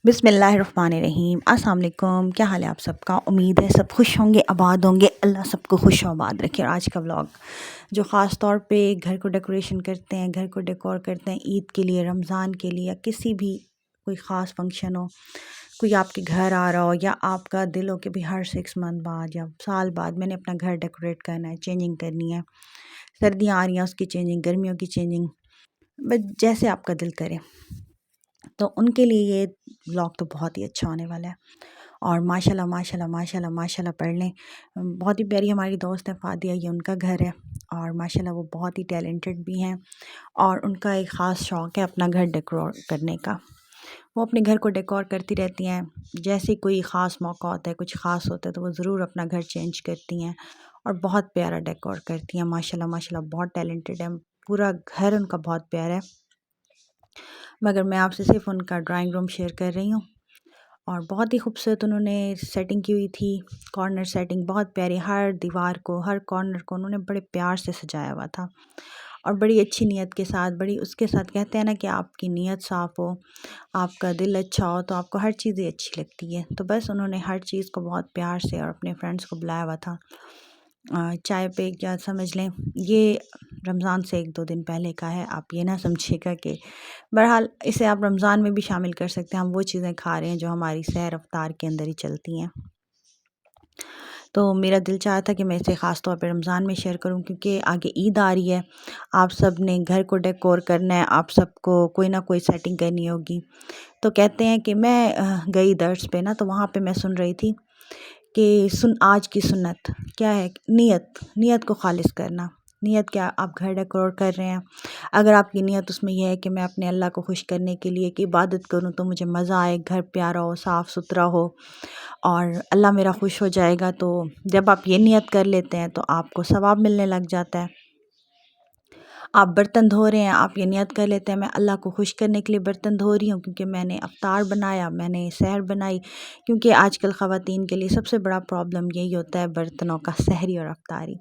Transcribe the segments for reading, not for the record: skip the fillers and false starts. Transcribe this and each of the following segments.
बिस्मिल्लाहिर्रहमानिर्रहीम। अस्सलाम वालेकुम। क्या हाल है आप सबका? उम्मीद है सब खुश होंगे, आबाद होंगे। अल्लाह सबको खुश आबाद रखे। और आज का व्लॉग जो ख़ास तौर पे घर को डेकोरेशन करते हैं, घर को डेकोर करते हैं ईद के लिए, रमज़ान के लिए, या किसी भी कोई ख़ास फंक्शन हो, कोई आपके घर आ रहा हो, या आपका दिल हो कि भी हर 6 मंथ बाद या साल बाद मैंने अपना घर डेकोरेट करना है, चेंजिंग करनी है, सर्दियाँ आ रही हैं उसकी चेंजिंग, गर्मियों की चेंजिंग, बस जैसे आपका दिल करे, तो उनके लिए ये व्लॉग तो बहुत ही अच्छा होने वाला है। और माशाल्लाह माशाल्लाह माशाल्लाह माशाल्लाह पढ़ लें। बहुत ही प्यारी हमारी दोस्त है फातिया, ये उनका घर है। और माशाल्लाह वो बहुत ही टैलेंटेड भी हैं, और उनका एक ख़ास शौक़ है अपना घर डेकोर करने का। वो अपने घर को डेकोर करती रहती हैं। जैसे कोई ख़ास मौका होता है, कुछ ख़ास होता है, तो वो ज़रूर अपना घर चेंज करती हैं और बहुत प्यारा डेकोर करती हैं। माशाल्लाह माशाल्लाह बहुत टैलेंटेड है। पूरा घर उनका बहुत प्यारा है। मगर मैं आपसे सिर्फ उनका ड्राइंग रूम शेयर कर रही हूँ। और बहुत ही खूबसूरत उन्होंने सेटिंग की हुई थी, कॉर्नर सेटिंग बहुत प्यारी, हर दीवार को, हर कॉर्नर को उन्होंने बड़े प्यार से सजाया हुआ था, और बड़ी अच्छी नीयत के साथ, बड़ी उसके साथ। कहते हैं ना कि आपकी नीयत साफ़ हो, आपका दिल अच्छा हो, तो आपको हर चीज़ ही अच्छी लगती है। तो बस उन्होंने हर चीज़ को बहुत प्यार से और अपने फ्रेंड्स को बुलाया हुआ था। चाय पे क्या समझ लें, ये रमज़ान से 1-2 दिन पहले का है। आप ये ना समझिएगा कि बहरहाल इसे आप रमज़ान में भी शामिल कर सकते हैं। हम वो चीज़ें खा रहे हैं जो हमारी सैर रफ्तार के अंदर ही चलती हैं। तो मेरा दिल चाहा था कि मैं इसे ख़ास तौर पे रमज़ान में शेयर करूं, क्योंकि आगे ईद आ रही है। आप सब ने घर को डेकोर करना है, आप सबको कोई ना कोई सेटिंग करनी होगी। तो कहते हैं कि मैं गई दर्स पे ना, तो वहाँ पे मैं सुन रही थी कि आज की सुन्नत क्या है, नीयत को खालिस करना। नीयत क्या? आप घर डेकोर कर रहे हैं, अगर आपकी नीयत उसमें यह है कि मैं अपने अल्लाह को खुश करने के लिए कि इबादत करूं, तो मुझे मज़ा आए, घर प्यारा हो, साफ़ सुथरा हो, और अल्लाह मेरा खुश हो जाएगा। तो जब आप ये नीयत कर लेते हैं तो आपको सवाब मिलने लग जाता है। आप बर्तन धो रहे हैं, आप ये नियत कर लेते हैं मैं अल्लाह को खुश करने के लिए बर्तन धो रही हूँ, क्योंकि मैंने अफ्तार बनाया, मैंने सहर बनाई। क्योंकि आजकल ख़वातीन के लिए सबसे बड़ा प्रॉब्लम यही होता है, बर्तनों का, सहरी और अफ्तारी।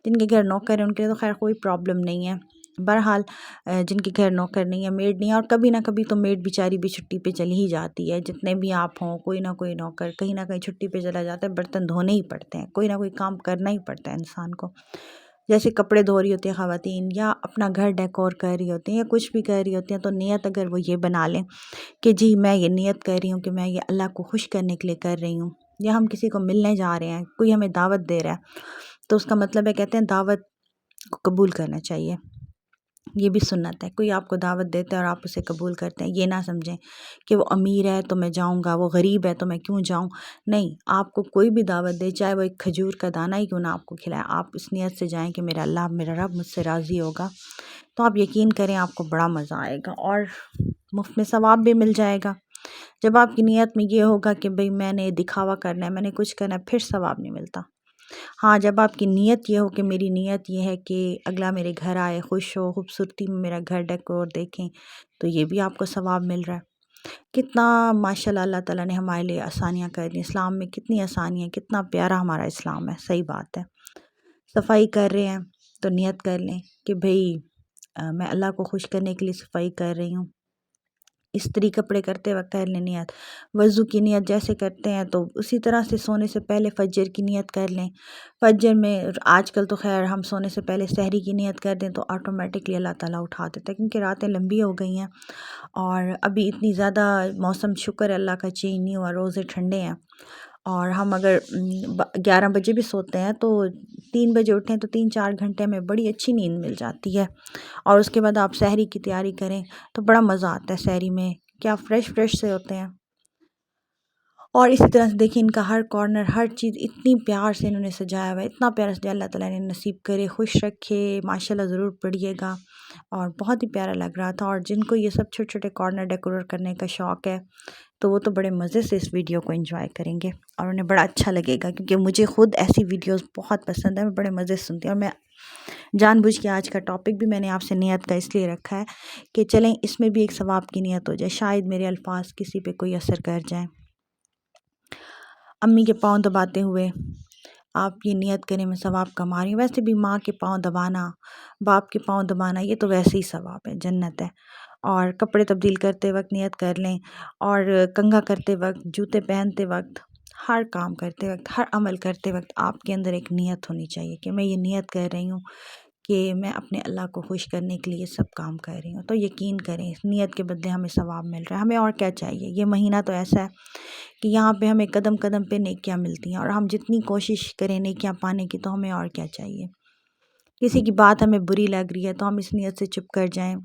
जिनके घर नौकर है उनके लिए तो खैर कोई प्रॉब्लम नहीं है। बहरहाल जिनके घर नौकर नहीं है, मेड नहीं है, और कभी ना कभी तो मेड बेचारी भी छुट्टी पे चली ही जाती है। जितने भी आप हों, कोई ना कोई नौकर कहीं ना कहीं छुट्टी पे चला जाता है, बर्तन धोने ही पड़ते हैं, कोई ना कोई काम करना ही पड़ता है इंसान को। जैसे कपड़े धो रही होती है ख़वातीन, या अपना घर डेकोर कर रही होती हैं, या कुछ भी कर रही होती हैं, तो नियत अगर वो ये बना लें कि जी मैं ये नियत कर रही हूँ कि मैं ये अल्लाह को खुश करने के लिए कर रही हूँ, या हम किसी को मिलने जा रहे हैं, कोई हमें दावत दे रहा है, तो उसका मतलब है, कहते हैं दावत को कबूल करना चाहिए। ये भी सुन्नत है। कोई आपको दावत देता है और आप उसे कबूल करते हैं, ये ना समझें कि वो अमीर है तो मैं जाऊंगा, वो गरीब है तो मैं क्यों जाऊं। नहीं, आपको कोई भी दावत दे, चाहे वो एक खजूर का दाना ही क्यों ना आपको खिलाए, आप इस नियत से जाएं कि मेरा अल्लाह, मेरा रब मुझसे राज़ी होगा। तो आप यकीन करें आपको बड़ा मज़ा आएगा, और मुफ्त में सवाब भी मिल जाएगा। जब आपकी नीयत में ये होगा कि भाई मैंने दिखावा करना है, मैंने कुछ करना है, फिर सवाब नहीं मिलता। हाँ, जब आपकी नीयत ये हो कि मेरी नीयत ये है कि अगला मेरे घर आए, खुश हो, खूबसूरती में मेरा घर डेकोर देखें, तो ये भी आपको सवाब मिल रहा है। कितना माशाल्लाह अल्लाह ताला ने हमारे लिए आसानियाँ कर दी। इस्लाम में कितनी आसानियाँ, कितना प्यारा हमारा इस्लाम है। सही बात है। सफाई कर रहे हैं तो नियत कर लें कि भई मैं अल्लाह को खुश करने के लिए सफाई कर रही हूँ। इस्त्री कपड़े करते वक्त कर लें नियत। वज़ू की नियत जैसे करते हैं, तो उसी तरह से सोने से पहले फ़जर की नियत कर लें। फ़जर में आजकल तो ख़ैर हम सोने से पहले सहरी की नियत कर दें तो ऑटोमेटिकली अल्लाह ताला उठा देता है, क्योंकि रातें लंबी हो गई हैं, और अभी इतनी ज़्यादा मौसम, शुक्र है अल्लाह का, चेंज नहीं हुआ, रोज़े ठंडे हैं। और हम अगर 11 बजे भी सोते हैं तो 3 बजे उठें तो 3-4 घंटे में बड़ी अच्छी नींद मिल जाती है। और उसके बाद आप सहरी की तैयारी करें तो बड़ा मज़ा आता है सहरी में, क्या फ्रेश फ्रेश से होते हैं। और इसी तरह से देखिए इनका हर कॉर्नर, हर चीज़ इतनी प्यार से इन्होंने सजाया हुआ है, इतना प्यारा सजाया, अल्लाह ताला ने नसीब करे, खुश रखे, माशाल्लाह ज़रूर पढ़िएगा। और बहुत ही प्यारा लग रहा था। और जिनको ये सब छोटे छोटे कॉर्नर डेकोरेट करने का शौक़ है, तो वो तो बड़े मज़े से इस वीडियो को एंजॉय करेंगे, और उन्हें बड़ा अच्छा लगेगा, क्योंकि मुझे खुद ऐसी वीडियोस बहुत पसंद है, मैं बड़े मज़े से सुनती हूँ। और मैं जानबूझ के आज का टॉपिक भी मैंने आपसे नियत का इसलिए रखा है कि चलें इसमें भी एक सवाब की नियत हो जाए, शायद मेरे अल्फाज किसी पे कोई असर कर जाए। अम्मी के पाँव दबाते हुए आप ये नियत करें मैं सवाब कमा रही हूँ। वैसे भी माँ के पाँव दबाना, बाप के पाँव दबाना, ये तो वैसे ही सवाब है, जन्नत है। اور کپڑے تبدیل کرتے وقت نیت کر لیں، اور کنگھا کرتے وقت، جوتے پہنتے وقت، ہر کام کرتے وقت، ہر عمل کرتے وقت آپ کے اندر ایک نیت ہونی چاہیے کہ میں یہ نیت کر رہی ہوں کہ میں اپنے اللہ کو خوش کرنے کے لیے سب کام کر رہی ہوں۔ تو یقین کریں اس نیت کے بدلے ہمیں ثواب مل رہا ہے، ہمیں اور کیا چاہیے۔ یہ مہینہ تو ایسا ہے کہ یہاں پہ ہمیں قدم قدم پہ نیکیاں ملتی ہیں، اور ہم جتنی کوشش کریں نیکیاں پانے کی تو ہمیں اور کیا چاہیے۔ کسی کی بات ہمیں بری لگ رہی ہے تو ہم اس نیت سے چپ کر جائیں۔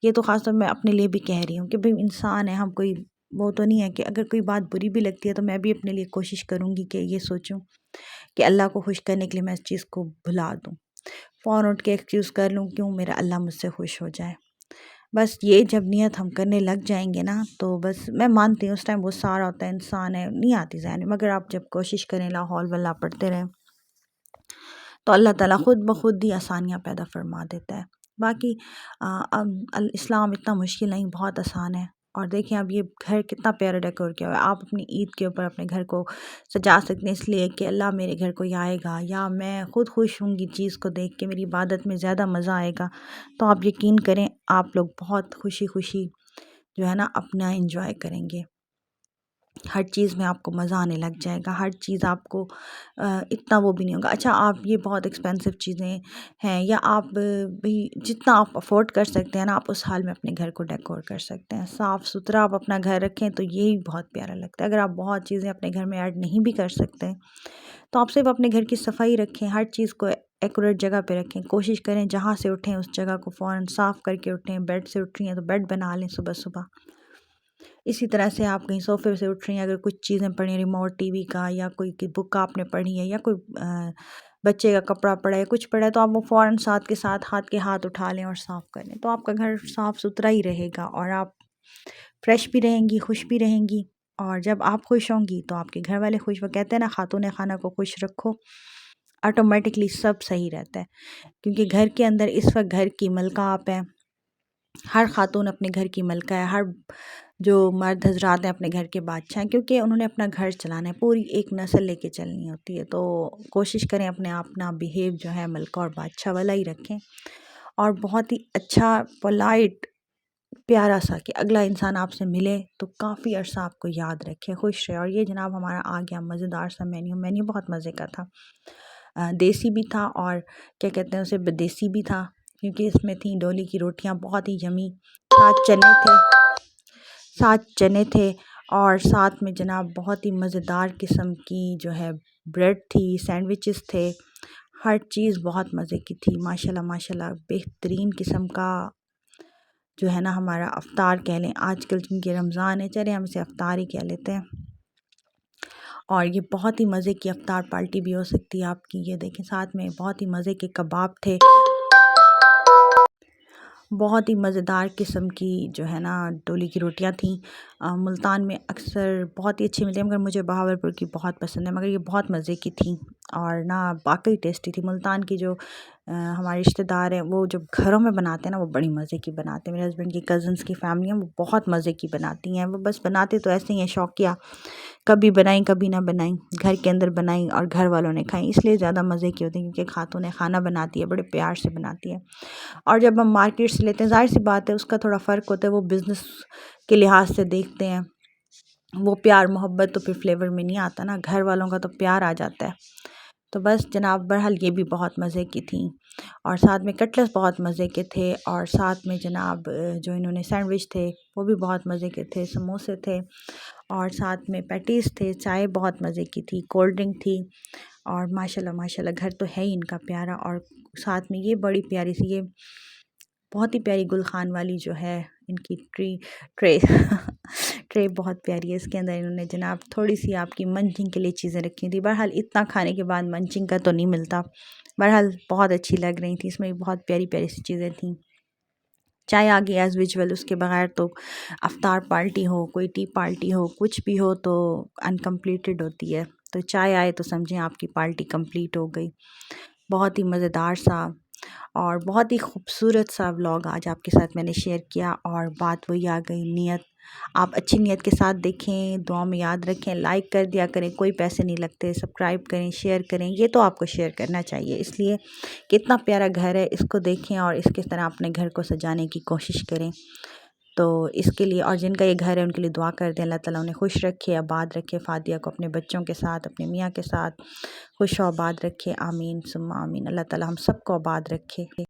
یہ تو خاص طور میں اپنے لیے بھی کہہ رہی ہوں کہ بھئی انسان ہے، ہم کوئی وہ تو نہیں ہے کہ اگر کوئی بات بری بھی لگتی ہے تو میں بھی اپنے لیے کوشش کروں گی کہ یہ سوچوں کہ اللہ کو خوش کرنے کے لیے میں اس چیز کو بھلا دوں، فوراً اٹھ کے ایکسکیوز کر لوں کیوں میرا اللہ مجھ سے خوش ہو جائے۔ بس یہ جب نیت ہم کرنے لگ جائیں گے نا تو بس میں مانتی ہوں اس ٹائم وہ سارا ہوتا ہے، انسان ہے، نہیں آتی ذہن میں، مگر آپ جب کوشش کریں لا حول ولا پڑھتے رہیں تو اللہ تعالیٰ خود بخود ہی آسانیاں پیدا فرما دیتا ہے۔ باقی اسلام اتنا مشکل نہیں، بہت آسان ہے۔ اور دیکھیں اب یہ گھر کتنا پیارا ڈیکور کیا ہوا ہے، آپ اپنی عید کے اوپر اپنے گھر کو سجا سکتے ہیں اس لیے کہ اللہ میرے گھر کوئی آئے گا، یا میں خود خوش ہوں گی چیز کو دیکھ کے، میری عبادت میں زیادہ مزہ آئے گا۔ تو آپ یقین کریں آپ لوگ بہت خوشی خوشی جو ہے نا اپنا انجوائے کریں گے، ہر چیز میں آپ کو مزہ آنے لگ جائے گا، ہر چیز آپ کو اتنا وہ بھی نہیں ہوگا۔ اچھا آپ یہ بہت ایکسپینسو چیزیں ہیں، یا آپ بھی جتنا آپ افورڈ کر سکتے ہیں نا آپ اس حال میں اپنے گھر کو ڈیکور کر سکتے ہیں، صاف ستھرا آپ اپنا گھر رکھیں تو یہی بہت پیارا لگتا ہے۔ اگر آپ بہت چیزیں اپنے گھر میں ایڈ نہیں بھی کر سکتے تو آپ صرف اپنے گھر کی صفائی رکھیں، ہر چیز کو ایکوریٹ جگہ پہ رکھیں، کوشش کریں جہاں سے اٹھیں اس جگہ کو فوراً صاف کر کے اٹھیں، بیڈ سے اٹھ رہی ہیں تو بیڈ بنا لیں صبح صبح۔ اسی طرح سے آپ کہیں صوفے سے اٹھ رہی ہیں، اگر کچھ چیزیں پڑھی ہیں ریموٹ ٹی وی کا، یا کوئی بک آپ نے پڑھی ہے، یا کوئی بچے کا کپڑا پڑا ہے، کچھ پڑا ہے، تو آپ وہ فوراً ساتھ کے ساتھ ہاتھ اٹھا لیں اور صاف کر لیں، تو آپ کا گھر صاف ستھرا ہی رہے گا، اور آپ فریش بھی رہیں گی، خوش بھی رہیں گی۔ اور جب آپ خوش ہوں گی تو آپ کے گھر والے خوش، وہ کہتے ہیں نا خاتون خانہ کو خوش رکھو، آٹومیٹکلی سب صحیح رہتا ہے، کیونکہ گھر کے اندر اس وقت گھر کی ملکہ آپ ہیں، ہر خاتون اپنے گھر کی ملکہ ہے، ہر جو مرد حضرات ہیں اپنے گھر کے بادشاہ ہیں، کیونکہ انہوں نے اپنا گھر چلانا ہے، پوری ایک نسل لے کے چلنی ہوتی ہے۔ تو کوشش کریں اپنے آپ اپنا بیہیو جو ہے ملکہ اور بادشاہ والا ہی رکھیں، اور بہت ہی اچھا پولائٹ پیارا سا کہ اگلا انسان آپ سے ملے تو کافی عرصہ آپ کو یاد رکھے، خوش رہے۔ اور یہ جناب ہمارا آ گیا مزیدار سا مینیو بہت مزے کا تھا، دیسی بھی تھا اور کیا کہتے ہیں اسے بدیسی بھی تھا، کیونکہ اس میں تھیں ڈولی کی روٹیاں بہت ہی یمی، ساتھ چنے تھے، اور ساتھ میں جناب بہت ہی مزیدار قسم کی جو ہے بریڈ تھی، سینڈوچز تھے، ہر چیز بہت مزے کی تھی، ماشاءاللہ ماشاءاللہ بہترین قسم کا جو ہے نا ہمارا افطار کہہ لیں، آج کل چونکہ رمضان ہے چلے ہم اسے افطار ہی کہہ لیتے ہیں، اور یہ بہت ہی مزے کی افطار پارٹی بھی ہو سکتی ہے آپ کی۔ یہ دیکھیں ساتھ میں بہت ہی مزے کے کباب تھے، بہت ہی مزیدار قسم کی جو ہے نا ڈولی کی روٹیاں تھیں۔ ملتان میں اکثر بہت ہی اچھی ملتی ہیں، مگر مجھے بہاولپور کی بہت پسند ہے، مگر یہ بہت مزے کی تھیں اور نا واقعی ٹیسٹی تھی۔ ملتان کی جو ہمارے رشتہ دار ہیں وہ جب گھروں میں بناتے ہیں نا وہ بڑی مزے کی بناتے ہیں، میرے ہسبینڈ کی کزنس کی فیملی ہیں وہ بہت مزے کی بناتی ہیں، وہ بس بناتے تو ایسے ہی ہیں شوقیہ، کبھی بنائیں کبھی نہ بنائیں، گھر کے اندر بنائیں اور گھر والوں نے کھائیں، اس لیے زیادہ مزے کی ہوتی ہیں، کیونکہ خاتون خانہ بناتی ہے، بڑے پیار سے بناتی ہے۔ اور جب ہم مارکیٹ سے لیتے ہیں ظاہر سی بات ہے اس کا تھوڑا فرق ہوتا ہے، وہ بزنس کے لحاظ سے دیکھتے ہیں، وہ پیار محبت تو پھر فلیور میں نہیں آتا نا، گھر والوں کا تو پیار آ جاتا ہے۔ تو بس جناب بہرحال یہ بھی بہت مزے کی تھیں، اور ساتھ میں کٹلس بہت مزے کے تھے، اور ساتھ میں جناب جو انہوں نے سینڈوچ تھے وہ بھی بہت مزے کے تھے، سموسے تھے، اور ساتھ میں پیٹیز تھے، چائے بہت مزے کی تھی، کولڈ ڈرنک تھی، اور ماشاءاللہ ماشاءاللہ گھر تو ہے ہی ان کا پیارا۔ اور ساتھ میں یہ بڑی پیاری سی یہ بہت ہی پیاری گل خان والی جو ہے ان کی ٹرے بہت پیاری ہے، اس کے اندر انہوں نے جناب تھوڑی سی آپ کی منچنگ کے لیے چیزیں رکھی تھی، بہرحال اتنا کھانے کے بعد منچنگ کا تو نہیں ملتا، بہرحال بہت اچھی لگ رہی تھی، اس میں بہت پیاری پیاری سی چیزیں تھیں۔ چائے آگے ایز ویژول، اس کے بغیر تو افطار پارٹی ہو، کوئی ٹی پارٹی ہو، کچھ بھی ہو تو انکمپلیٹڈ ہوتی ہے، تو چائے آئے تو سمجھیں آپ کی پارٹی کمپلیٹ ہو گئی۔ بہت ہی مزیدار سا اور بہت ہی خوبصورت سا ولاگ آج آپ کے ساتھ میں نے شیئر کیا، اور بات وہی آ گئی نیت، آپ اچھی نیت کے ساتھ دیکھیں، دعا میں یاد رکھیں، لائک کر دیا کریں، کوئی پیسے نہیں لگتے، سبسکرائب کریں، شیئر کریں، یہ تو آپ کو شیئر کرنا چاہیے، اس لیے کہ اتنا پیارا گھر ہے، اس کو دیکھیں اور اس کے طرح اپنے گھر کو سجانے کی کوشش کریں۔ تو اس کے لیے، اور جن کا یہ گھر ہے ان کے لیے دعا کر دیں، اللہ تعالیٰ انہیں خوش رکھے، آباد رکھے، فادیہ کو اپنے بچوں کے ساتھ، اپنے میاں کے ساتھ خوش و آباد رکھے، آمین ثم آمین۔ اللہ تعالیٰ ہم سب کو آباد رکھے۔